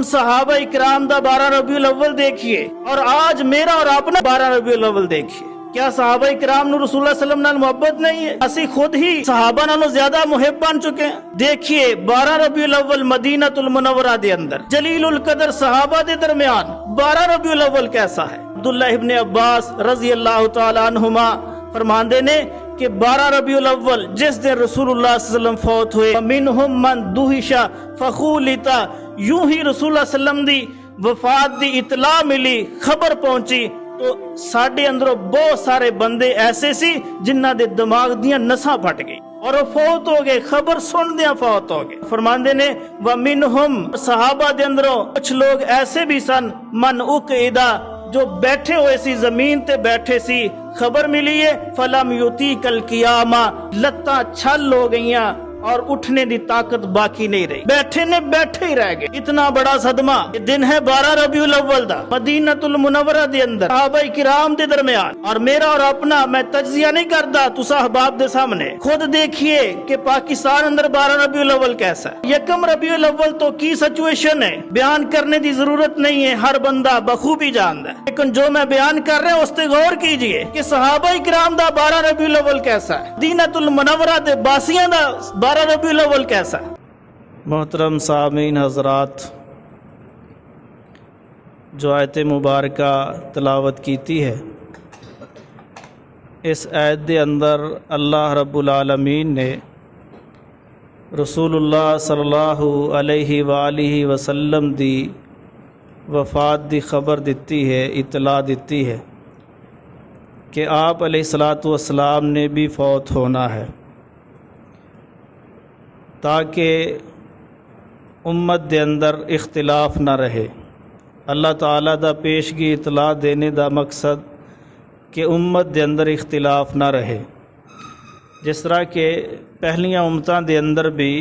صحابہ اکرام دا 12 ربیع الاول دیکھیے اور آج میرا اور اپنا 12 ربیع الاول دیکھیے. کیا صحابہ اکرام نو رسول اللہ صلی اللہ علیہ وسلم نال محبت نہیں ہے؟ اسی خود ہی صحابہ نالوں زیادہ محب بن چکے ہیں. دیکھیے 12 ربیع الاول مدینہ المنورہ دے اندر جلیل القدر صحابہ دے درمیان 12 ربیع الاول کیسا ہے؟ عبداللہ ابن عباس رضی اللہ تعالی عنہما فرماندے نے کہ 12 ربیع الاول جس دن رسول اللہ صلی اللہ علیہ وسلم فوت ہوئے منہم من دوہشا فخولتا، یوں ہی رسول اللہ صلی اللہ علیہ وسلم دی وفات دی اطلاع ملی، خبر پہنچی تو ساڈے اندروں بہت سارے بندے ایسے سی جنہ دے دماغ دیاں نساں پھٹ گئی اور وہ فوت ہو گئے، خبر سن دیاں فوت ہو گئے. فرماندے نے وَمِنْهُمْ صحابہ دے اندروں کچھ لوگ ایسے بھی سن من اقعدا، جو بیٹھے ہوئے سی، زمین تے بیٹھے سی، خبر ملی ہے فَلَمْ يُطِيقَ الْقِيَامَ، لتاں چھل ہو گئیاں اور اٹھنے دی طاقت باقی نہیں رہی، بیٹھے نے بیٹھے ہی رہ گئے. اتنا بڑا صدمہ. یہ دن ہے 12 ربیع الاول دا مدینہ المنورہ دے اندر صحابہ کرام دے درمیان. اور میرا اور اپنا میں تجزیہ نہیں کردا، تسا احباب دے سامنے خود دیکھیے کہ پاکستان اندر 12 ربیع الاول کیسا ہے. یکم ربیع الاول تو کی سچویشن ہے بیان کرنے دی ضرورت نہیں ہے، ہر بندہ بخوبی جاندا ہے. لیکن جو میں بیان کر رہا ہوں اس تے غور کیجئے کہ صحابہ کرام دا 12 ربیع الاول کیسا ہے، مدینہ المنورہ دے باسیاں دا 12 ربیع الاول کیسا ہے. محترم سامعین حضرات، جو آیت مبارکہ تلاوت کیتی ہے، اس آیت دے اندر اللہ رب العالمین نے رسول اللہ صلی اللہ علیہ وآلہ وسلم دی وفات دی خبر دیتی ہے، اطلاع دیتی ہے کہ آپ علیہ الصلاۃ والسلام نے بھی فوت ہونا ہے، تاکہ امت دے اندر اختلاف نہ رہے. اللہ تعالیٰ دا پیشگی اطلاع دینے دا مقصد کہ امت دے اندر اختلاف نہ رہے. جس طرح کہ پہلیاں امتاں دے اندر بھی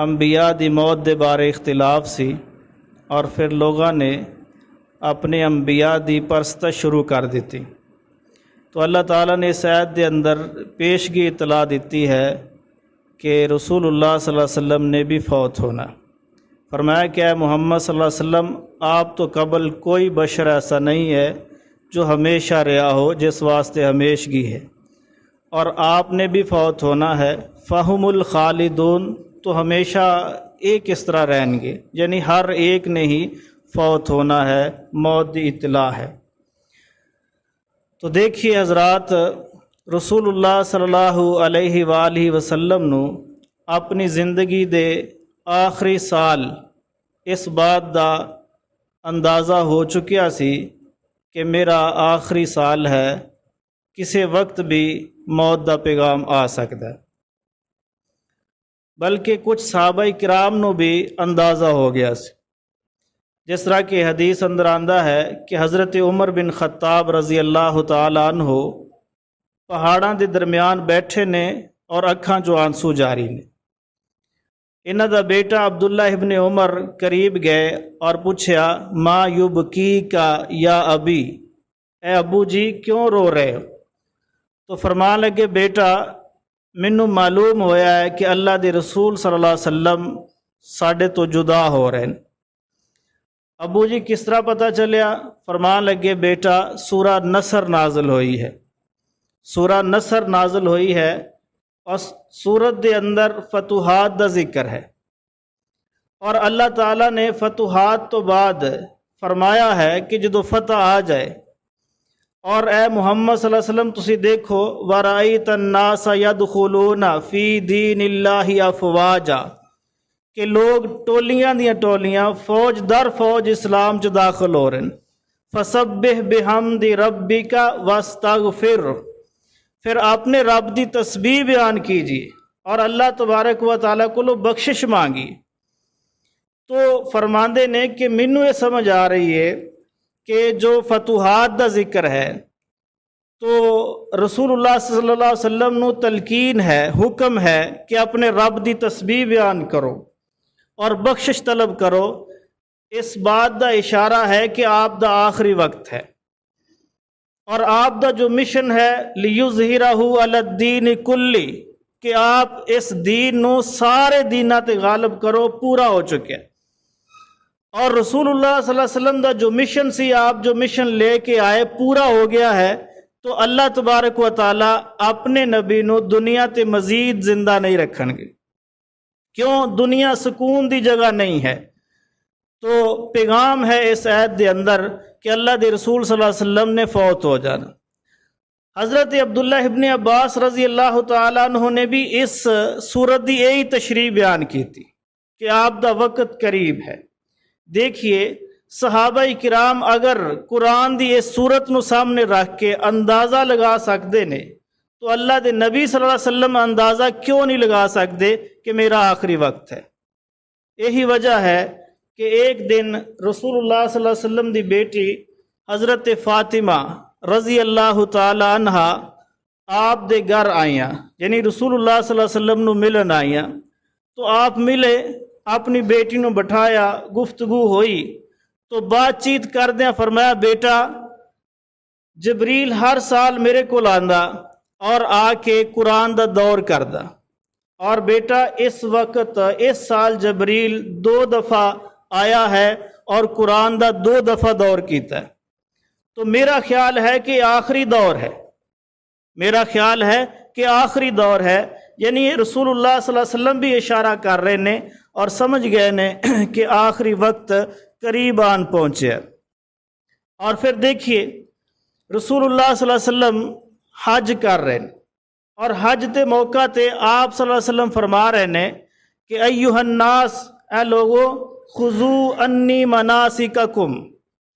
انبیاء دی موت دے بارے اختلاف سی اور پھر لوگاں نے اپنے انبیاء دی پرستش شروع کر دیتی، تو اللہ تعالیٰ نے اس آیت دے اندر پیشگی اطلاع دیتی ہے کہ رسول اللہ صلی اللہ علیہ وسلم نے بھی فوت ہونا. فرمایا کہ اے محمد صلی اللہ علیہ وسلم، آپ تو قبل کوئی بشر ایسا نہیں ہے جو ہمیشہ رہا ہو، جس واسطے ہمیشگی ہے، اور آپ نے بھی فوت ہونا ہے. فہم الخالدون، تو ہمیشہ ایک اس طرح رہیں گے، یعنی ہر ایک نے ہی فوت ہونا ہے، موت دی اطلاع ہے. تو دیکھیے حضرات، رسول اللہ صلی اللہ علیہ وآلہ وسلم نو اپنی زندگی دے آخری سال اس بات دا اندازہ ہو چکیا سی کہ میرا آخری سال ہے، کسی وقت بھی موت دا پیغام آ سکتا ہے. بلکہ کچھ صحابہ کرام نو بھی اندازہ ہو گیا سی. جس طرح کہ حدیث اندر آندہ ہے کہ حضرت عمر بن خطاب رضی اللہ تعالی عنہ پہاڑاں دے درمیان بیٹھے نے اور اکھاں جو آنسو جاری نے. انہاں دا بیٹا عبداللہ ابن عمر قریب گئے اور پوچھیا ما یبکی کا یا ابی، اے ابو جی کیوں رو رہے ہو؟ تو فرمان لگے بیٹا مینوں معلوم ہویا ہے کہ اللہ دے رسول صلی اللہ علیہ وسلم ساڈے تو جدا ہو رہے ہیں. ابو جی کس طرح پتہ چلیا؟ فرمان لگے بیٹا سورہ نصر نازل ہوئی ہے، سورہ نصر نازل ہوئی ہے اور سورت دے اندر فتوحات دا ذکر ہے، اور اللہ تعالیٰ نے فتوحات تو بعد فرمایا ہے کہ جدو فتح آ جائے، اور اے محمد صلی اللہ علیہ وسلم تسی دیکھو وَرَأَيْتَ النَّاسَ يَدْخُلُونَ فِي دِينِ اللَّهِ أَفْوَاجًا، کہ لوگ ٹولیاں دیاں ٹولیاں فوج در فوج اسلام چ داخل ہو رہے ہیں. فَسَبِّحْ بِحَمْدِ رَبِّكَ وَاسْتَغْفِرْ، پھر اپنے رب دی تسبیح بیان کیجیے اور اللہ تبارک و تعالیٰ کو بخشش مانگی. تو فرماندے نے کہ مینوں یہ سمجھ آ رہی ہے کہ جو فتوحات دا ذکر ہے تو رسول اللہ صلی اللہ علیہ وسلم نو تلقین ہے، حکم ہے کہ اپنے رب دی تسبیح بیان کرو اور بخشش طلب کرو. اس بات دا اشارہ ہے کہ آپ دا آخری وقت ہے، اور آپ دا جو مشن ہے لِيُظْهِرَهُ عَلَى الدِّينِ كُلِّ، کہ آپ اس دین نو سارے دیناں تے غالب کرو، پورا ہو چکے. اور رسول اللہ صلی اللہ علیہ وسلم دا جو مشن سی، آپ جو مشن لے کے آئے پورا ہو گیا ہے، تو اللہ تبارک و تعالی اپنے نبی نو دنیا تے مزید زندہ نہیں رکھن گے۔ کیوں؟ دنیا سکون دی جگہ نہیں ہے۔ تو پیغام ہے اس آیت دے اندر کہ اللہ دے رسول صلی اللہ علیہ وسلم نے فوت ہو جانا۔ حضرت عبداللہ ابن عباس رضی اللہ تعالیٰ عنہ نے بھی اس صورت دی یہی تشریح بیان کی تھی کہ آپ دا وقت قریب ہے۔ دیکھیے صحابہ کرام اگر قرآن دی اس صورت نو سامنے رکھ کے اندازہ لگا سکتے نے، تو اللہ دے نبی صلی اللہ علیہ وسلم اندازہ کیوں نہیں لگا سکتے کہ میرا آخری وقت ہے؟ یہی وجہ ہے کہ ایک دن رسول اللہ صلی اللہ علیہ وسلم دی بیٹی حضرت فاطمہ رضی اللہ تعالی عنہ آپ دے گھر آئیاں، یعنی رسول اللہ صلی اللہ علیہ وسلم نو ملن آئیاں۔ تو آپ ملے، اپنی بیٹی نو بٹھایا، گفتگو ہوئی، تو بات چیت کردیاں فرمایا بیٹا جبریل ہر سال میرے کو آندا اور آ کے قرآن دا دور کردا، اور بیٹا اس وقت اس سال جبریل 2 دفعہ آیا ہے اور قرآن دا 2 دفعہ دور کیتا ہے۔ تو میرا خیال ہے کہ آخری دور ہے، میرا خیال ہے کہ آخری دور ہے، یعنی رسول اللہ صلی اللہ علیہ وسلم بھی اشارہ کر رہے نے اور سمجھ گئے نے کہ آخری وقت قریب آن پہنچے۔ اور پھر دیکھیے رسول اللہ صلی اللہ علیہ وسلم حج کر رہے ہیں، اور حج تے موقع تے آپ صلی اللہ علیہ وسلم فرما رہے ہیں کہ ایھا الناس، اے لوگو خذوا انی مناسککم،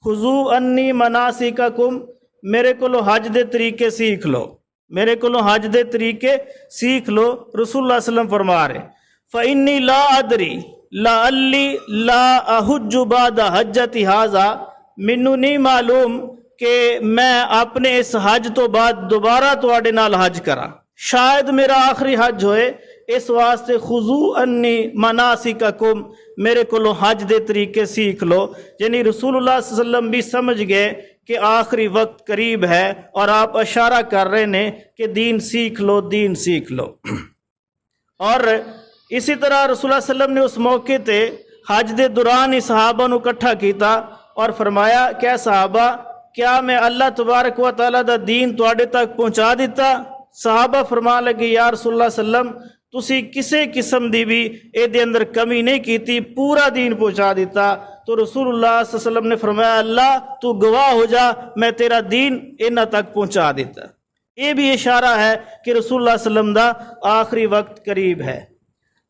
خذوا انی مناسککم، میرے کو حج دے طریقے سیکھ لو، میرے کو حج دے طریقے سیکھ لو۔ رسول اللہ صلی اللہ علیہ وسلم فرما رہے فإنی لا ادری لعلی لا احج بعد حجتی ھذا، مینوں نہیں معلوم کہ میں اپنے اس حج تو بعد دوبارہ تواڈے نال حج کراں، شاید میرا آخری حج ہوئے، اس واسطے خذوا انی مناسککم، میرے کو حج دے طریقے سیکھ لو۔ یعنی رسول اللہ صلی اللہ علیہ وسلم بھی سمجھ گئے کہ آخری وقت قریب ہے، اور آپ اشارہ کر رہے ہیں کہ دین سیکھ لو، دین سیکھ لو۔ اور اسی طرح رسول اللہ صلی اللہ علیہ وسلم نے اس موقع تے حج دے دوران ہی صحابہ نو اکٹھا کیتا اور فرمایا کہ صحابہ کیا میں اللہ تبارک و تعالیٰ دا دین تواڈے تک پہنچا دیتا؟ صحابہ فرما لگے یا رسول اللہ صلی اللہ علیہ وسلم تسی کسے قسم دی بھی اے دے اندر کمی نہیں کیتی، پورا دین پہنچا دیتا۔ تو رسول اللہ صلی اللہ علیہ وسلم نے فرمایا اللہ تو گواہ ہو جا، میں تیرا دین انہاں تک پہنچا دیتا۔ یہ بھی اشارہ ہے کہ رسول اللہ صلی اللہ علیہ وسلم دا آخری وقت قریب ہے۔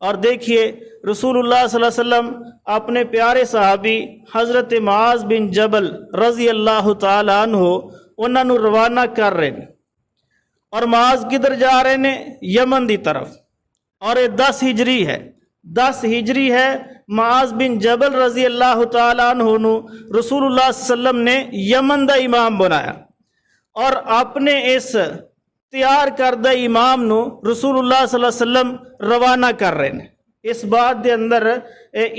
اور دیکھیے رسول اللہ صلی اللہ علیہ وسلم اپنے پیارے صحابی حضرت معاذ بن جبل رضی اللہ تعالی عنہ انہاں نو روانہ کر رہے ہیں، اور معاذ کدھر جا رہے ہیں؟ یمن دی طرف، اور یہ 10 ہجری ہے، 10 ہجری ہے۔ معاذ بن جبل رضی اللہ تعالی عنہ نو رسول اللہ صلی اللہ علیہ وسلم نے یمن دا امام بنایا، اور اپنے اس تیار کردہ امام نو رسول اللہ صلی اللہ علیہ وسلم روانہ کر رہے ہیں۔ اس بات دے اندر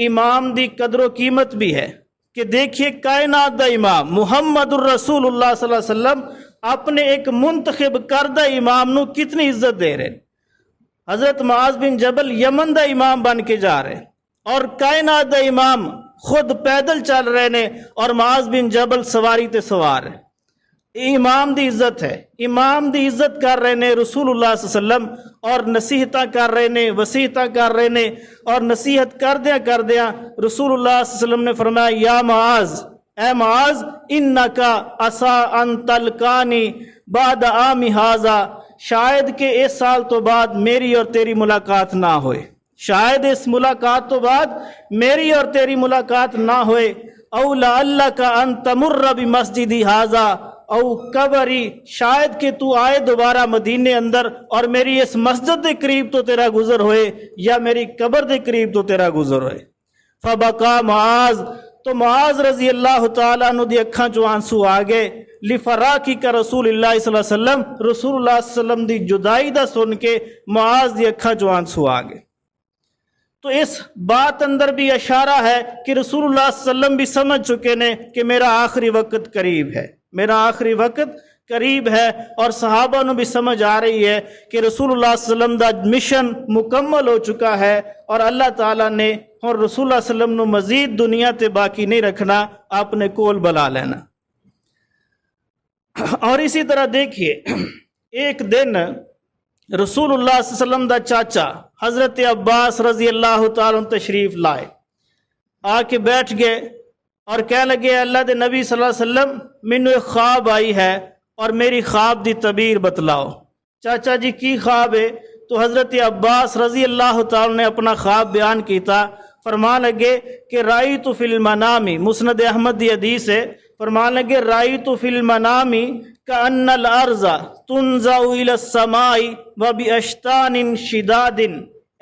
امام دی قدر و قیمت بھی ہے کہ دیکھیے کائنات دا امام محمد الرسول اللہ صلی اللہ علیہ وسلم اپنے ایک منتخب کردہ امام نو کتنی عزت دے رہے ہیں۔ حضرت معاذ بن جبل یمن دا امام بن کے جا رہے ہیں، اور کائنات دا امام خود پیدل چل رہے ہیں، اور معاذ بن جبل سواری تے سوار ہے۔ امام دی عزت ہے، امام دی عزت کر رہے نے رسول اللہ صلی اللہ علیہ وسلم، اور نصیحتاں کر رہے نے، وصیتاں کر رہے نے، اور نصیحت کردیاں رسول اللہ صلی اللہ علیہ وسلم نے فرمایا یا معاذ، اے معاذ انکا عسا ان تلقانی بعد عام ھذا، شاید کہ اس سال تو بعد میری اور تیری ملاقات نہ ہوئے، شاید اس ملاقات تو بعد میری اور تیری ملاقات نہ ہوئے، او لعلک ان تمر بمسجدی ھذا او قبری، شاید کہ تو آئے دوبارہ مدینے اندر اور میری اس مسجد دے قریب تو تیرا گزر ہوئے، یا میری قبر دے قریب تو تیرا گزر ہوئے۔ فبکا معاذ، تو معاذ رضی اللہ تعالیٰ عنہ دی اکھاں چوں آنسو آ گئے، لفراقی کا رسول اللہ صلی اللہ علیہ وسلم، رسول اللہ صلی اللہ علیہ وسلم دی جدائی دا سن کے معاذ دی اکھاں چوں آنسو آ گئے۔ تو اس بات اندر بھی اشارہ ہے کہ رسول اللہ صلی اللہ علیہ وسلم بھی سمجھ چکے نے کہ میرا آخری وقت قریب ہے، میرا آخری وقت قریب ہے اور صحابہ نو بھی سمجھ آ رہی ہے کہ رسول اللہ صلی اللہ علیہ وسلم دا مشن مکمل ہو چکا ہے اور اللہ تعالیٰ نے اور رسول اللہ صلی اللہ علیہ وسلم نو مزید دنیا تے باقی نہیں رکھنا، اپنے کول بلا لینا۔ اور اسی طرح دیکھیے ایک دن رسول اللہ صلی اللہ علیہ وسلم دا چاچا حضرت عباس رضی اللہ تعالیٰ عنہ تشریف لائے، آ کے بیٹھ گئے اور کہہ لگے اللہ دے نبی صلی اللہ علیہ وسلم مینو ایک خواب آئی ہے اور میری خواب دی تعبیر بتلاؤ۔ چاچا جی کی خواب ہے؟ تو حضرت عباس رضی اللہ تعالیٰ نے اپنا خواب بیان کیتا، فرمان لگے کہ رأیت فی المنام، مسند احمد دی حدیث ہے، فرمان لگے رأیت فی المنام کأن الارض تنزع الی السماء وباشتان شداد۔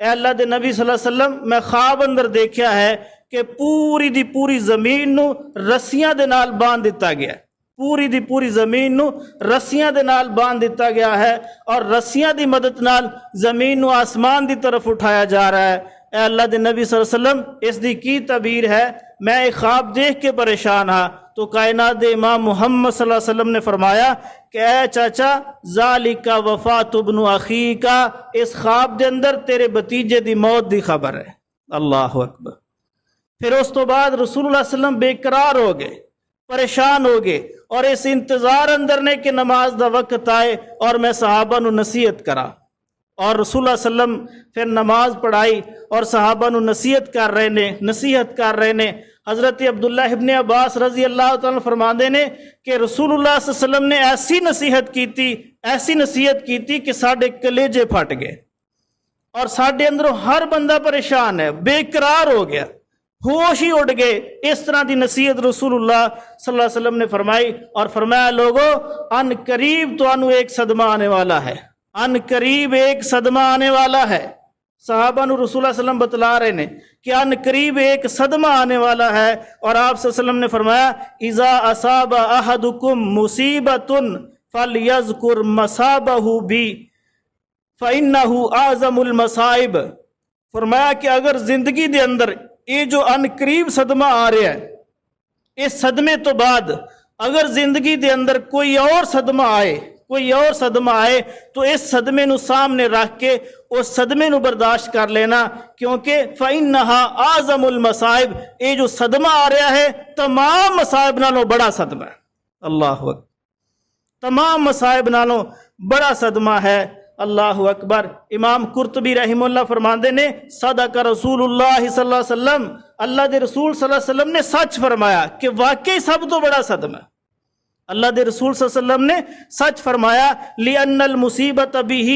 اے اللہ دے نبی صلی اللہ علیہ وسلم میں خواب اندر دیکھا ہے کہ پوری دی پوری زمین نو رسیاں دے نال باندھ دیتا گیا، پوری دی پوری زمین نو رسیاں دے نال باندھ دیتا گیا ہے اور رسیاں دی مدد نال زمین نو آسمان دی طرف اٹھایا جا رہا ہے۔ اے اللہ دے نبی صلی اللہ علیہ وسلم اس دی کی تعبیر ہے؟ میں ایک خواب دیکھ کے پریشان ہاں۔ تو کائنات دے امام محمد صلی اللہ علیہ وسلم نے فرمایا کہ اے چاچا ذالک وفات ابن اخیکا، اس خواب دے اندر تیرے بتیجے دی موت دی خبر ہے۔ اللہ اکبر۔ پھر اس تو بعد رسول اللہ صلی اللہ علیہ وسلم بے قرار ہو گئے، پریشان ہو گئے اور اس انتظار اندر نے کہ نماز دا وقت آئے اور میں صحابہ نو نصیحت کرا، اور رسول اللہ صلی اللہ علیہ وسلم پھر نماز پڑھائی اور صحابہ نو نصیحت کر رہے نے۔ حضرت عبداللہ ابن عباس رضی اللہ تعالیٰ فرماندے نے کہ رسول اللہ صلی اللہ علیہ وسلم نے ایسی نصیحت کی کہ ساڈے کلیجے پھٹ گئے اور ساڈے اندروں ہر بندہ پریشان ہے، بے قرار ہو گیا، ہوش ہی اڑ گئے۔ اس طرح دی نصیحت رسول اللہ صلی اللہ علیہ وسلم نے فرمائی اور فرمایا لوگو ان قریب تو انو ایک صدمہ آنے والا ہے، ان قریب ایک صدمہ آنے والا ہے۔ صحابہ نو رسول اللہ صلی اللہ علیہ وسلم بتلا رہے نے کہ ان قریب ایک صدمہ آنے والا ہے، اور آپ صلی اللہ علیہ وسلم نے فرمایا اذا اصاب احدکم مصیبۃ فلیذکر مصابہ بی فانہ اعظم المصائب۔ فرمایا کہ اگر زندگی دے اندر یہ جو ان قریب صدمہ آ رہا ہے، اس صدمے تو بعد اگر زندگی دے اندر کوئی اور صدمہ آئے تو اس صدمے نو سامنے رکھ کے اس صدمے نو برداشت کر لینا، کیونکہ فَإِنَّهَا أَعْظَمُ الْمَصَائِبِ، یہ جو صدمہ آ رہا ہے تمام مصائب نالوں بڑا صدمہ ہے۔ اللہ اکبر، تمام مصائب نالوں بڑا صدمہ ہے۔ اللہ اکبر۔ امام قرطبی رحمہ اللہ فرماندے نے صدق رسول اللہ صلی اللہ علیہ وسلم، اللہ دے رسول صلی اللہ علیہ وسلم نے سچ فرمایا کہ واقعی سب تو بڑا صدمہ ہے۔ اللہ دے رسول صلی اللہ علیہ وسلم نے سچ فرمایا لِأَنَّ الْمُصِيبَةَ بِهِ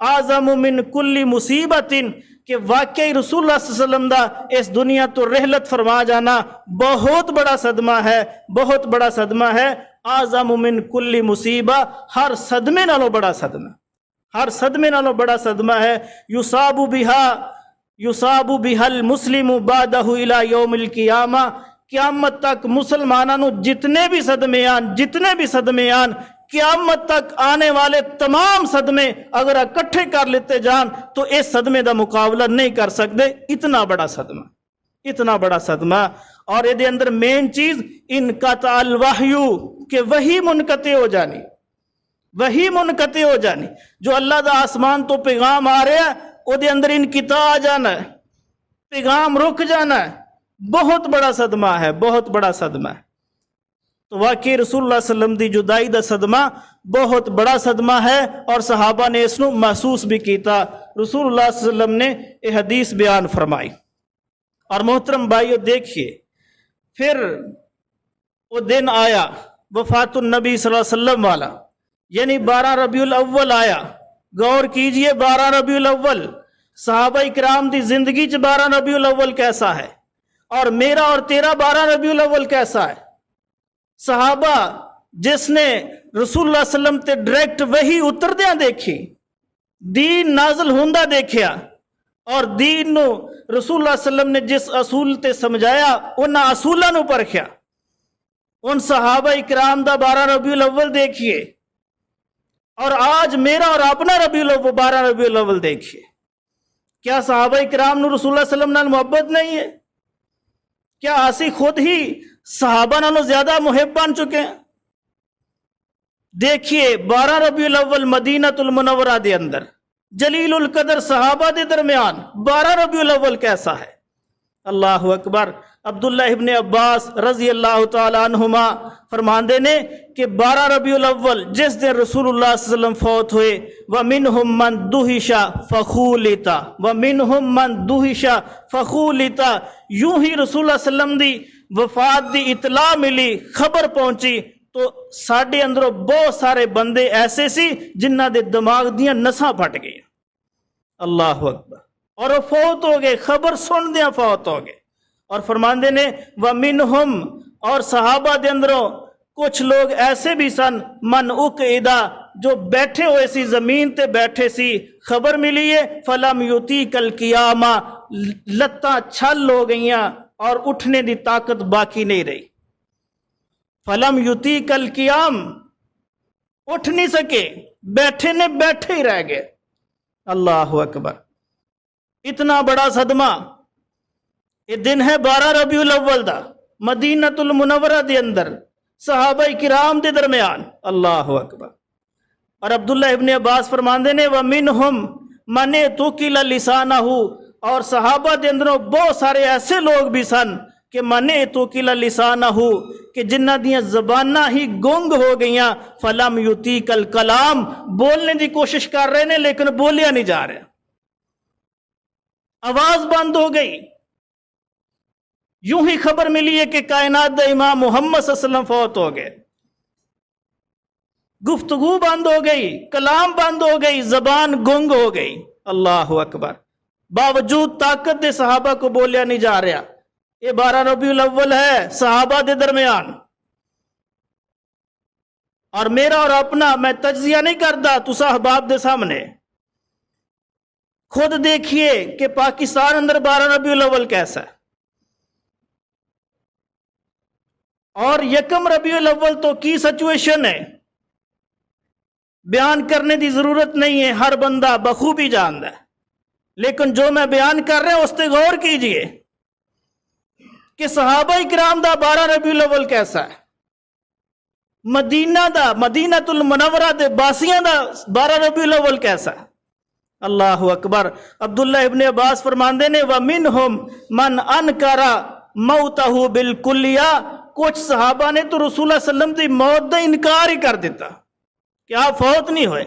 أَعْظَمُ مِنْ كُلِّ مُصِيبَةٍ، کہ واقعی رسول اللہ صلی اللہ علیہ وسلم دا اس دنیا تو رحلت فرما جانا بہت بڑا صدمہ ہے، بہت بڑا صدمہ ہے۔ أَعْظَمُ مِنْ كُلِّ مُصِيبَةٍ، ہر صدمے نالوں بڑا صدمہ، ہر صدمے نالوں بڑا صدمہ ہے۔ يُصَابُ بِهَا الْمُسْلِمُ بَعْدَهُ إِلَى يَوْمِ الْقِيَامَةِ، قیامت تک مسلمانوں جتنے بھی صدمے آن قیامت تک آنے والے تمام صدمے اگر اکٹھے کر لیتے جان تو اس صدمے دا مقابلہ نہیں کر سکتے، اتنا بڑا صدمہ۔ اور یہ اندر مین چیز انقطع الوحی، کہ وہی منقطع ہو جانی، جو اللہ دا آسمان تو پیغام آ رہا ہے وہ دے اندر انقطاع آ جانا ہے، پیغام رک جانا ہے، بہت بڑا صدمہ ہے، بہت بڑا صدمہ ہے۔ تو واقعی رسول اللہ صلی اللہ علیہ وسلم دی جدائی دا صدمہ بہت بڑا صدمہ ہے اور صحابہ نے اس نو محسوس بھی کیتا۔ رسول اللہ صلی اللہ علیہ وسلم نے یہ حدیث بیان فرمائی۔ اور محترم بھائیو دیکھیے پھر وہ دن آیا وفات النبی صلی اللہ علیہ وسلم والا، یعنی 12 ربیع الاول آیا۔ غور کیجئے 12 ربیع الاول، صحابہ اکرام دی زندگی چ 12 ربیع الاول کیسا ہے اور میرا اور تیرا 12 ربیع الاول کیسا ہے؟ صحابہ جس نے رسول اللہ صلی اللہ علیہ وسلم تے ڈائریکٹ وحی اتردیاں دیکھی، دین نازل ہوندہ دیکھیا، اور دین نو رسول اللہ صلی اللہ علیہ وسلم نے جس اصول تے سمجھایا انہاں اصولہ نو پرکھیا، ان صحابہ اکرام دا 12 ربیع الاول دیکھیے، اور آج میرا اور اپنا 12 ربیع الاول دیکھیے۔ کیا صحابہ اکرام نو رسول اللہ صلی اللہ علیہ وسلم نال محبت نہیں ہے؟ کیا اسی خود ہی صحابہ نالوں زیادہ محب بن چکے ہیں؟ دیکھیے 12 ربیع الاول مدینۃ المنورہ دے اندر جلیل القدر صحابہ دے درمیان 12 ربیع الاول کیسا ہے؟ اللہ اکبر۔ عبداللہ ابن عباس رضی اللہ تعالی عنہما فرماندے نے کہ 12 ربیع الاول جس دن رسول اللہ صلی اللہ علیہ وسلم فوت ہوئے وَمِنْهُمْ مَنْ دُهِشَ فَخُولِتَ وَمِنْهُمْ مَنْ دُهِشَ فَخُولِتَ، یوں ہی رسول اللہ صلی اللہ علیہ وسلم دی وفات دی اطلاع ملی، خبر پہنچی تو ساڈے اندروں بہت سارے بندے ایسے سی جنہ دے دماغ دیاں نساں پھٹ گئی۔ اللہ اکبر۔ اور وہ فوت ہو گئے، خبر سن دیاں فوت ہو گئے۔ اور فرماندے نے وَمِنْهُمْ، اور صحابہ دے اندروں کچھ لوگ ایسے بھی سن من اقعدا، جو بیٹھے ہوئے سی، زمین تے بیٹھے سی، خبر ملی ہے فلم یطیق القیامہ، لتاں چھل ہو گئیاں اور اٹھنے دی طاقت باقی نہیں رہی۔ فلم یطیق القیام، اٹھ نہیں سکے، بیٹھے نے بیٹھے ہی رہ گئے۔ اللہ اکبر۔ اتنا بڑا صدمہ۔ یہ دن ہے 12 ربیع الاول دا، مدینۃ المنورہ دے اندر صحابہ کرام دے درمیان۔ اللہ اکبر۔ اور عبداللہ ابن عباس فرماندے نے وَمِنْهُمْ مَنِ تُقِلَ لِسَانَهُ، اور صحابہ دے اندروں بہت سارے ایسے لوگ بھی سن کہ مَنِ تُقِلَ لِسَانَهُ، کہ جنہ دیاں زباناں ہی گنگ ہو گئیاں، فَلَمْ يُطِيقَ الْكَلَام، بولنے دی کوشش کر رہے نے لیکن بولیا نہیں جا رہا، آواز بند ہو گئی۔ یوں ہی خبر ملی ہے کہ کائنات دا امام محمد صلی اللہ علیہ وسلم فوت ہو گئے، گفتگو بند ہو گئی، کلام بند ہو گئی، زبان گنگ ہو گئی۔ اللہ اکبر۔ باوجود طاقت دے صحابہ کو بولیا نہیں جا رہا۔ یہ 12 ربیع الاول ہے صحابہ دے درمیان۔ اور میرا اور اپنا میں تجزیہ نہیں کرتا تسا احباب دے سامنے، خود دیکھیے کہ پاکستان اندر 12 ربیع الاول کیسا ہے۔ اور 1 ربیع الاول تو کی سچویشن ہے بیان کرنے دی ضرورت نہیں ہے، ہر بندہ بخوبی جانتا ہے، لیکن جو میں بیان کر رہا ہوں اس پہ غور کیجئے کہ صحابہ کرام دا 12 ربیع الاول کیسا ہے، مدینہ دا، مدینۃ المنورہ دے باسیاں دا 12 ربیع الاول کیسا ہے۔ اللہ اکبر۔ عبداللہ ابن عباس فرماندے نے وَمِنْهُمْ مَنْ أَنْكَرَ مَوْتَهُ بِالْكُلِّيَّةِ، کچھ صحابہ نے تو رسول اللہ صلی اللہ علیہ وسلم دی موت دا انکار ہی کر دیتا کہ آپ فوت نہیں ہوئے،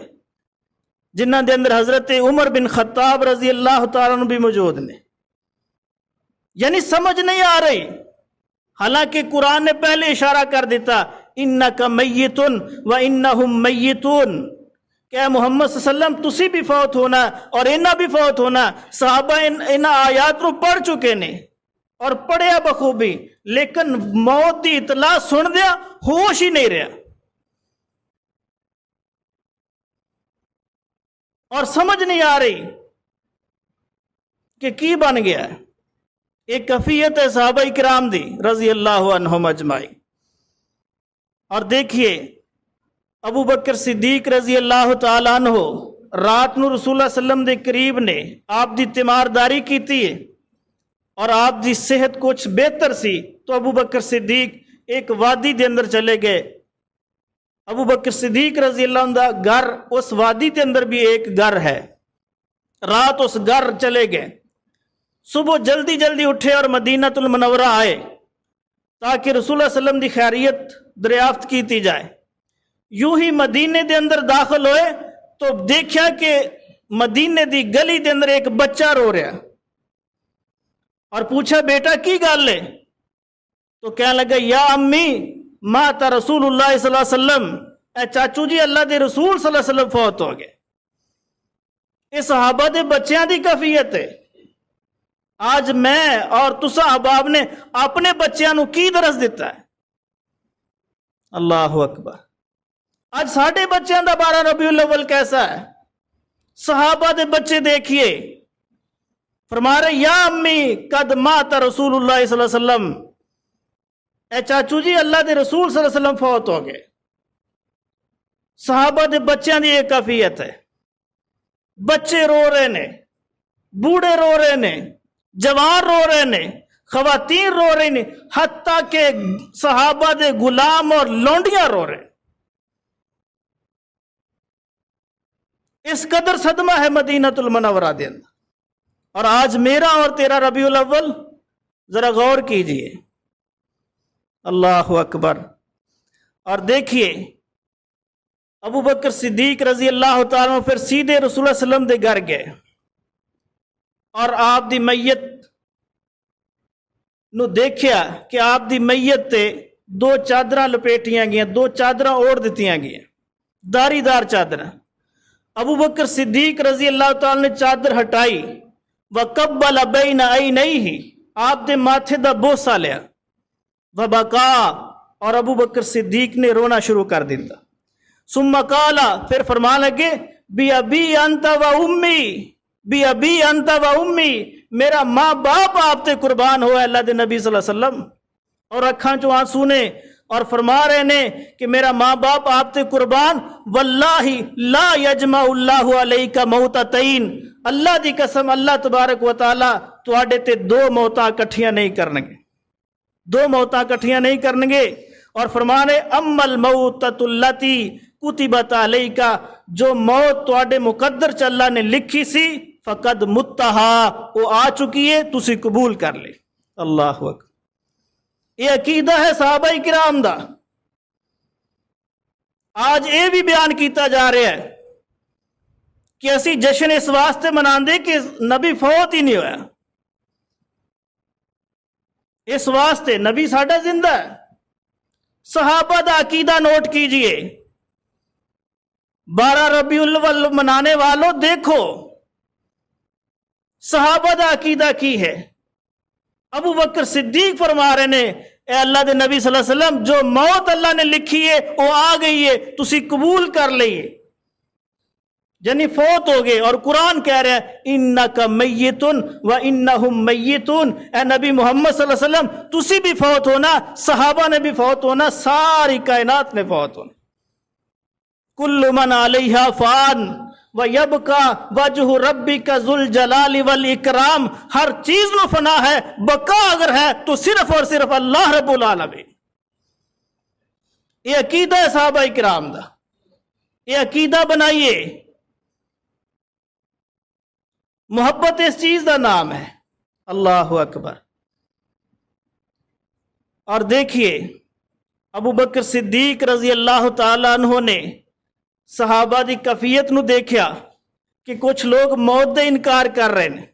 جنہ دے اندر حضرت عمر بن خطاب رضی اللہ تعالیٰ عنہ بھی موجود نے۔ یعنی سمجھ نہیں آ رہی، حالانکہ قرآن نے پہلے اشارہ کر دیتا اِنَّكَ مَيِّتٌ وَإِنَّهُمْ مَيِّتُونَ، کہ اے محمد صلی اللہ علیہ وسلم تسی بھی فوت ہونا اور انہاں بھی فوت ہونا۔ صحابہ ان آیات رو پڑھ چکے نے اور پڑھیا بخوبی، لیکن موت دی اطلاع سن دیا ہوش ہی نہیں رہا اور سمجھ نہیں آ رہی کہ کی بن گیا ہے۔ ایک کیفیت ہے صحابہ کرام دی رضی اللہ عنہم اجمعین۔ اور دیکھیے ابو بکر صدیق رضی اللہ تعالیٰ عنہ رات نو رسول اللہ صلی اللہ علیہ وسلم دے قریب نے آپ دی تیمارداری کیتی ہے اور آپ دی صحت کچھ بہتر سی، تو ابو بکر صدیق ایک وادی دے اندر چلے گئے۔ ابو بکر صدیق رضی اللہ عنہ دا گھر اس وادی دے اندر بھی ایک گھر ہے، رات اس گھر چلے گئے۔ صبح جلدی جلدی اٹھے اور مدینۃ المنورہ آئے تاکہ رسول اللہ صلی اللہ علیہ وسلم دی خیریت دریافت کیتی جائے۔ یوں ہی مدینے دے اندر داخل ہوئے تو دیکھا کہ مدینے دی گلی دے اندر ایک بچہ رو رہا، اور پوچھا بیٹا کی گل ہے؟ تو کہنے لگا یا امی مات رسول اللہ صلی اللہ علیہ وسلم، اے چاچو جی اللہ دے رسول صلی اللہ علیہ وسلم فوت ہو گئے۔ یہ صحابہ دے بچیاں دی کیفیت ہے۔ آج میں اور تسا احباب نے اپنے بچیاں نو کی درس دیتا ہے؟ اللہ اکبر۔ آج ساڑھے بچیاں دا 12 ربیع الاول کیسا ہے؟ صحابہ دے بچے دیکھیے، فرما رہے یا امی قد مات رسول اللہ صلی اللہ علیہ وسلم، اے چاچو جی اللہ دے رسول صلی اللہ علیہ وسلم فوت ہو گئے۔ صحابہ دے بچیاں دی ایک کیفیت ہے، بچے رو رہے نے، بوڑھے رو رہے نے، جوان رو رہے نے، خواتین رو رہے نے، حتیٰ کہ صحابہ دے غلام اور لونڈیاں رو رہے۔ اس قدر صدمہ ہے مدینۃ المنورہ دے اندر. اور آج میرا اور تیرا ربیع الاول ذرا غور کیجئے. اللہ اکبر. اور دیکھیے ابو بکر صدیق رضی اللہ تعالیٰ پھر سیدھے رسول اللہ علیہ وسلم دے گھر گئے اور آپ دی میت نو دیکھیا کہ آپ دی میت تے دو چادراں لپیٹیاں گئیں، دو چادراں اوڑھ دتیاں گئیں، داری دار چادراں. ابو بکر صدیق رضی اللہ تعالیٰ نے چادر ہٹائی، وَقَبَّلَ بَيْنَ عَيْنَيْهِ، آپ دے ماتھے دا بوسہ لیا، وَبَكَا، اور ابو بکر صدیق نے رونا شروع کر دیتا. ثم قال، پھر فرمان لگے، بِأَبِي أَنْتَ وَأُمِّي، بِأَبِي أَنْتَ وَأُمِّي، میرا ماں باپ آپ تے قربان ہوا اللہ دے نبی صلی اللہ علیہ وسلم. اور اکھاں چوں آنسو نے اور فرما رہے نے کہ میرا ماں باپ آپ تے قربان، واللہ لا یجمع اللہ علیک موتتین، اللہ دی قسم اللہ تبارک و تعالی تواڈے تے دو موتاں کٹھیاں نہیں کرنگے، دو موتاں کٹھیاں نہیں کرنگے. اور فرمانے اما الموتۃ التی کتبت علیک، جو موت تواڈے مقدر چ اللہ نے لکھی سی، فقد متہا، وہ آ چکی ہے، تسی قبول کر لے. اللہ اکبر. یہ عقیدہ ہے صحابہ کرام دا. آج یہ بھی بیان کیتا جا رہا ہے کہ اسی جشن اس واسطے مناندے کہ نبی فوت ہی نہیں ہویا، اس واسطے نبی ساڈا زندہ ہے. صحابہ دا عقیدہ نوٹ کیجئے. 12 ربیع الاول منانے والوں دیکھو صحابہ دا عقیدہ کی ہے. ابو بکر صدیق فرما رہے نے، اے اللہ دے نبی صلی اللہ علیہ وسلم، جو موت اللہ نے لکھی ہے وہ آ گئی ہے، تسی قبول کر لئیے، یعنی فوت ہو گئے. اور قرآن کہہ رہا ہے انکا میتن و انہم میتون، اے نبی محمد صلی اللہ علیہ وسلم تسی بھی فوت ہونا، صحابہ نے بھی فوت ہونا، ساری کائنات نے فوت ہونا. کل من علیہا فان وَيَبْقَى وَجْهُ رَبِّكَ ذُو الْجَلَالِ وَالْإِكْرَامِ، ہر چیز میں فنا ہے، بقا اگر ہے تو صرف اور صرف اللہ رب العالمین. یہ عقیدہ ہے صحابہ کرام دا، یہ عقیدہ بنائیے. محبت اس چیز دا نام ہے. اللہ اکبر. اور دیکھیے ابو بکر صدیق رضی اللہ تعالیٰ عنہ نے صحابہ دی کفیت نو دیکھیا کہ کچھ لوگ موت دے انکار کر رہے ہیں،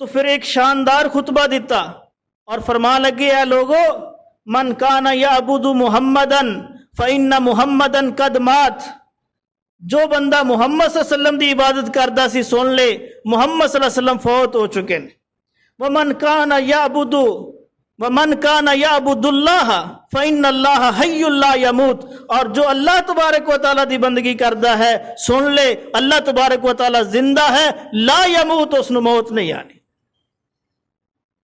تو پھر ایک شاندار خطبہ دیتا اور فرما لگے، اے لوگو، من کان یعبد محمدن فإن محمدن قد مات، جو بندہ محمد صلی اللہ علیہ وسلم دی عبادت کردہ سی سن لے، محمد صلی اللہ علیہ وسلم فوت ہو چکے ہیں. ومن کان یعبد اللہ فإن اللہ حی لا یموت، اور جو اللہ تبارک و تعالیٰ دی بندگی کردہ ہے سن لے، اللہ تبارک و تعالیٰ زندہ ہے، لا یموت، اس نے موت نہیں آنی.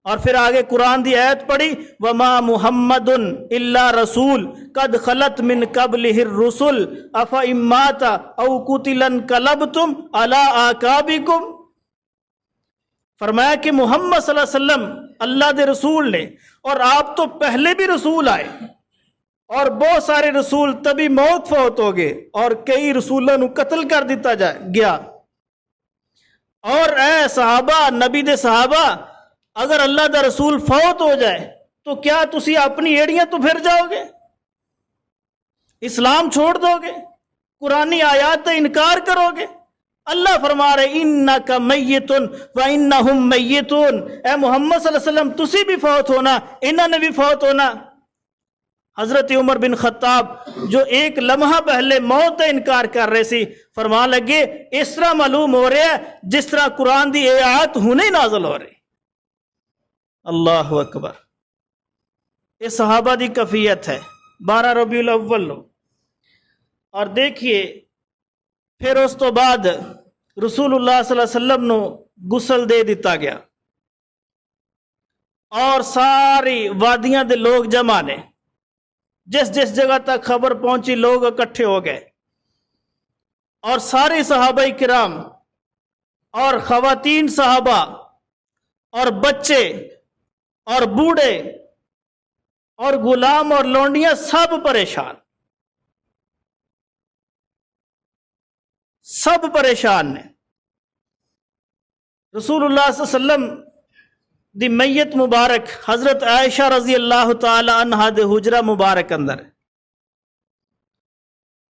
اور پھر آگے قرآن دی آیت پڑھی، وما محمد الا رسول قد خلت من قبلہ الرسل افإن مات او قتل انقلبتم علی اعقابکم. فرمایا کہ محمد صلی اللہ علیہ وسلم اللہ دے رسول نے، اور آپ تو پہلے بھی رسول آئے، اور بہت سارے رسول تبھی موت فوت ہو گئے، اور کئی رسولوں نو قتل کر دیتا گیا. اور اے صحابہ، نبی دے صحابہ، اگر اللہ دا رسول فوت ہو جائے تو کیا تسی اپنی ایڑیاں تو پھر جاؤ گے؟ اسلام چھوڑ دو گے؟ قرآنی آیات کا انکار کرو گے؟ اللہ فرما رہے انکا میتن وانہم میتون، اے محمد صلی اللہ علیہ وسلم تسی بھی فوت ہونا، انہوں نے بھی فوت ہونا. حضرت عمر بن خطاب جو ایک لمحہ پہلے موت کا انکار کر رہے سی، فرما لگے اس طرح معلوم ہو رہا ہے جس طرح قرآن دی آیات ہونے نازل ہو رہی. اللہ اکبر. یہ صحابہ دی کفیت ہے 12 ربیع الاول. اور دیکھیے پھر اس تو بعد رسول اللہ صلی اللہ علیہ وسلم نو غسل دے دیتا گیا، اور ساری وادیاں دے لوگ جمع نے، جس جس جگہ تک خبر پہنچی لوگ اکٹھے ہو گئے، اور سارے صحابہ کرام اور خواتین صحابہ اور بچے اور بوڑھے اور غلام اور لونڈیاں سب پریشان، سب پریشان نے۔ رسول اللہ صلی اللہ علیہ وسلم دی میت مبارک حضرت عائشہ رضی اللہ تعالی عنہا دے حجرہ مبارک اندر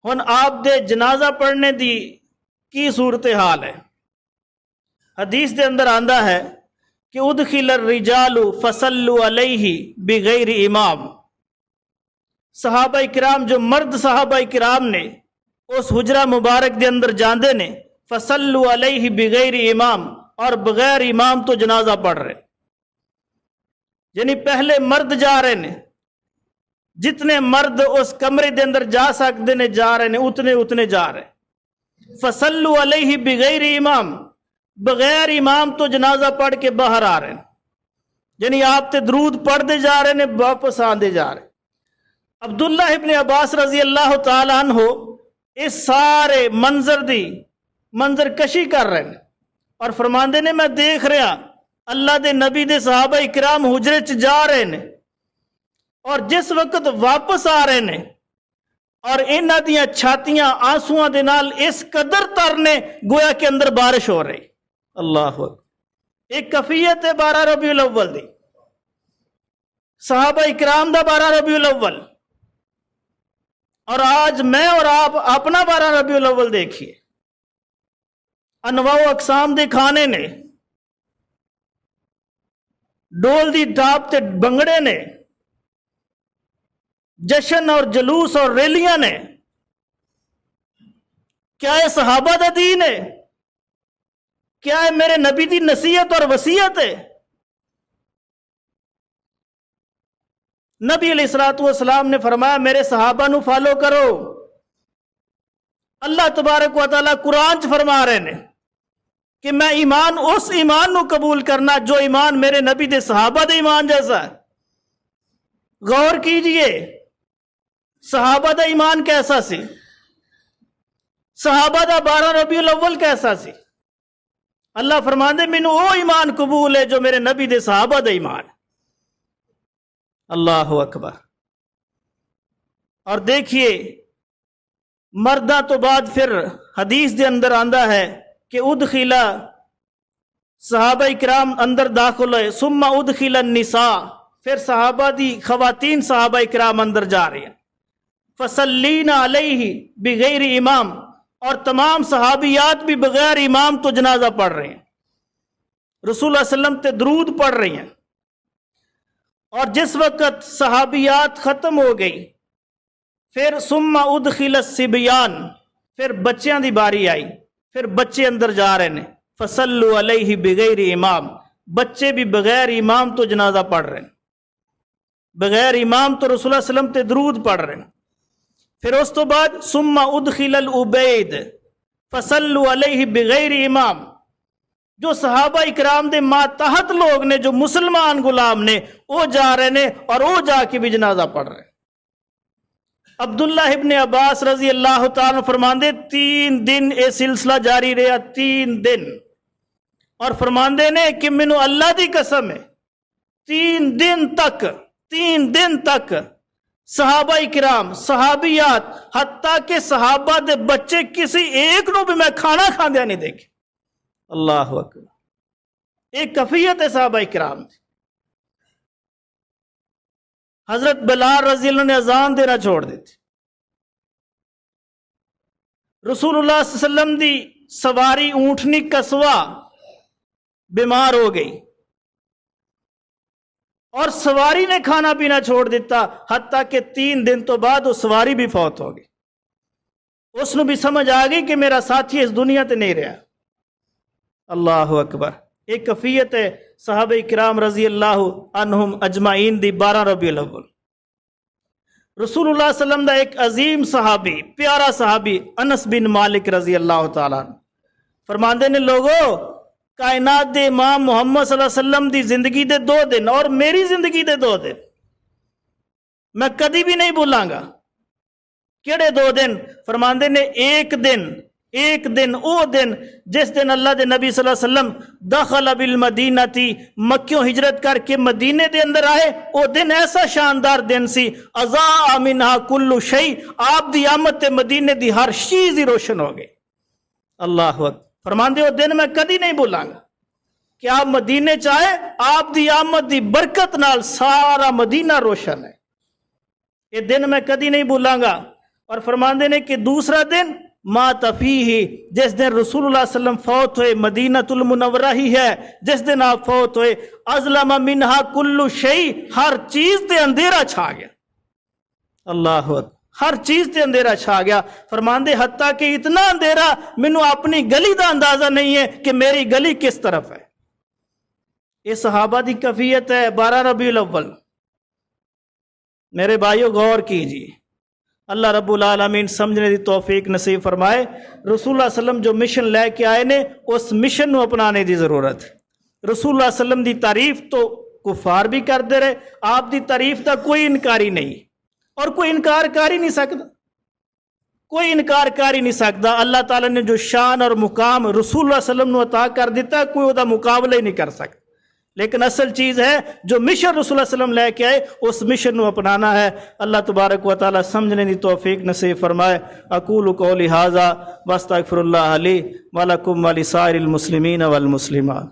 ہن آپ دے جنازہ پڑھنے دی کی صورتحال ہے؟ حدیث دے اندر آندا ہے کہ ادخل الرجال فصلوا علیہ بغیر امام، صحابہ کرام جو مرد صحابہ کرام نے اس حجرہ مبارک دے اندر جاندے نے، فصلوا علیہ بغیر امام، اور بغیر امام تو جنازہ پڑھ رہے، یعنی پہلے مرد جا رہے نے، جتنے مرد اس کمرے دے اندر جا سکتے نے جا رہے نے، اتنے جا رہے۔ فصلوا علیہ بغیر امام، بغیر امام تو جنازہ پڑھ کے باہر آ رہے ہیں، یعنی آپ تے درود پڑھتے جا رہے نے، واپس آندے جا رہے۔ عبداللہ ابن عباس رضی اللہ تعالی عنہ اس سارے منظر کشی کر رہے ہیں اور فرماندے نے میں دیکھ رہا اللہ دے نبی دے صحابہ اکرام حجرے چ جا رہے ہیں، اور جس وقت واپس آ رہے ہیں اور انہاں دیاں چھاتیاں آنسواں دے نال اس قدر تر نے گویا کے اندر بارش ہو رہی۔ اللہ اکبر، ایک کفیت ہے 12 ربیع الاول دی، صحابہ اکرام دا 12 ربیع الاول، اور آج میں اور آپ اپنا 12 ربیع الاول دیکھیے، انواع و اقسام دے کھانے نے، ڈول دی ڈاپ تے بنگڑے نے، جشن اور جلوس اور ریلیاں نے۔ کیا یہ صحابہ دا دین ہے؟ کیا ہے میرے نبی دی نصیحت اور وصیت ہے؟ نبی علیہ الصلوۃ والسلام نے فرمایا میرے صحابہ نو فالو کرو۔ اللہ تبارک و تعالیٰ قرآن چ فرما رہے ہیں کہ میں ایمان اس ایمان نو قبول کرنا جو ایمان میرے نبی دے صحابہ دے ایمان جیسا ہے۔ غور کیجئے صحابہ دا ایمان کیسا سی، صحابہ دا 12 ربیع الاول کیسا سی۔ اللہ فرماندے مینوں وہ ایمان قبول ہے جو میرے نبی دے صحابہ دا ایمان ہے۔ اللہ اکبر۔ اور دیکھیے مردہ تو بعد پھر حدیث دے اندر آندا ہے کہ ادخلا، صحابہ اکرام اندر داخل ہوئے، ثم ادخل النساء، پھر صحابہ دی خواتین صحابہ اکرام اندر جا رہی ہیں، فصلین علیہ بغیر امام، اور تمام صحابیات بھی بغیر امام تو جنازہ پڑھ رہے ہیں، رسول اللہ علیہ وسلم تے درود پڑھ رہی ہیں۔ اور جس وقت صحابیات ختم ہو گئی پھر ثم ادخل الصبیان، پھر بچیاں دی باری آئی، پھر بچے اندر جا رہے ہیں، فصلوا علیہ بغیر امام، بچے بھی بغیر امام تو جنازہ پڑھ رہے ہیں، بغیر امام تو رسول اللہ علیہ وسلم تے درود پڑھ رہے ہیں۔ پھر اس تو بعد ثم ادخل العبید فصلوا علیہ بغیر امام، جو صحابہ اکرام دے ماتحت لوگ نے، جو مسلمان غلام نے، وہ جا رہے نے اور وہ جا کے بھی جنازہ پڑھ رہے ہیں۔ عبداللہ ابن عباس رضی اللہ تعالیٰ فرماندے 3 دن یہ سلسلہ جاری رہا، 3 دن، اور فرماندے نے کہ مینوں اللہ دی قسم ہے 3 دن تک صحابہ اکرام، صحابیات، حتیٰ کہ صحابہ دے بچے کسی ایک نو بھی میں کھانا کھاندیا نہیں دیکھے۔ اللہ اکبر، ایک کفیت ہے صحابہ اکرام دی۔ حضرت بلال رضی اللہ عنہ نے اذان دینا چھوڑ دیتی، رسول اللہ صلی اللہ علیہ وسلم دی سواری اونٹنی قصوہ بیمار ہو گئی، اور سواری نے کھانا پینا چھوڑ دیتا، حتیٰ کہ 3 دن تو بعد وہ سواری بھی فوت ہو گئی۔ اس نو بھی سمجھ آ گئی کہ میرا ساتھی اس دنیا تے نہیں رہا۔ اللہ اکبر، ایک کفیت ہے صحابہ اکرام رضی اللہ عنہم اجمعین دی 12 ربیع الاول۔ رسول اللہ صلی اللہ علیہ وسلم دا ایک عظیم صحابی، پیارا صحابی انس بن مالک رضی اللہ تعالیٰ عنہ فرماندے نے، لوگو کائنات دے امام محمد صلی اللہ علیہ وسلم دی زندگی دے 2 دن اور میری زندگی دے 2 دن میں کدی بھی نہیں بھولاں گا۔ کیڑے 2 دن؟ فرماندے نے ایک دن او دن جس دن اللہ دے نبی صلی اللہ علیہ وسلم دخل بالمدینہ تھی، مکیوں ہجرت کر کے مدینے دے اندر آئے، او دن ایسا شاندار دن سی، اضاء منہا کل شیء، آپ دی آمد تے مدینے دی ہر چیز ہی روشن ہو گئی۔ اللہ اکبر فرماندے ہو دن میں کدی نہیں بھولاں گا کہ آپ مدینے چاہے آپ دی آمد دی برکت نال سارا مدینہ روشن ہے، یہ دن میں کدی نہیں بھولاں گا۔ اور فرماندے نے کہ دوسرا دن مات فیہ، جس دن رسول اللہ صلی اللہ علیہ وسلم فوت ہوئے، مدینہ المنورہ ہی ہے جس دن آپ فوت ہوئے، اظلم منہا کل شیء، ہر چیز تے اندھیرا چھا گیا، اللہ اکبر ہر چیز تے اندھیرا چھا گیا۔ فرماندے حتیٰ کہ اتنا اندھیرا مینوں اپنی گلی دا اندازہ نہیں ہے کہ میری گلی کس طرف ہے۔ یہ صحابہ دی کیفیت ہے 12 ربیع الاول۔ میرے بھائیو غور کیجیے، اللہ رب العالمین سمجھنے دی توفیق نصیب فرمائے۔ رسول اللہ صلی اللہ علیہ وسلم جو مشن لے کے آئے نے اس مشن نو اپنانے دی ضرورت ہے۔ رسول اللہ صلی اللہ علیہ وسلم دی تعریف تو کفار بھی کرتے رہے، آپ دی تعریف دا کوئی انکاری نہیں، اور کوئی انکار کر ہی نہیں سکتا، کوئی انکار کر ہی نہیں سکتا۔ اللہ تعالیٰ نے جو شان اور مقام رسول اللہ صلی اللہ علیہ وسلم نو عطا کر دیتا ہے، کوئی وہ دا مقابلہ ہی نہیں کر سکتا۔ لیکن اصل چیز ہے جو مشن رسول اللہ صلی اللہ علیہ وسلم لے کے آئے اس مشن نو اپنانا ہے۔ اللہ تبارک و تعالیٰ سمجھنے دی توفیق نصیب فرمائے۔ اقول قولی ھذا واستغفر اللہ لی ولکم ولسائر المسلمین والمسلمات۔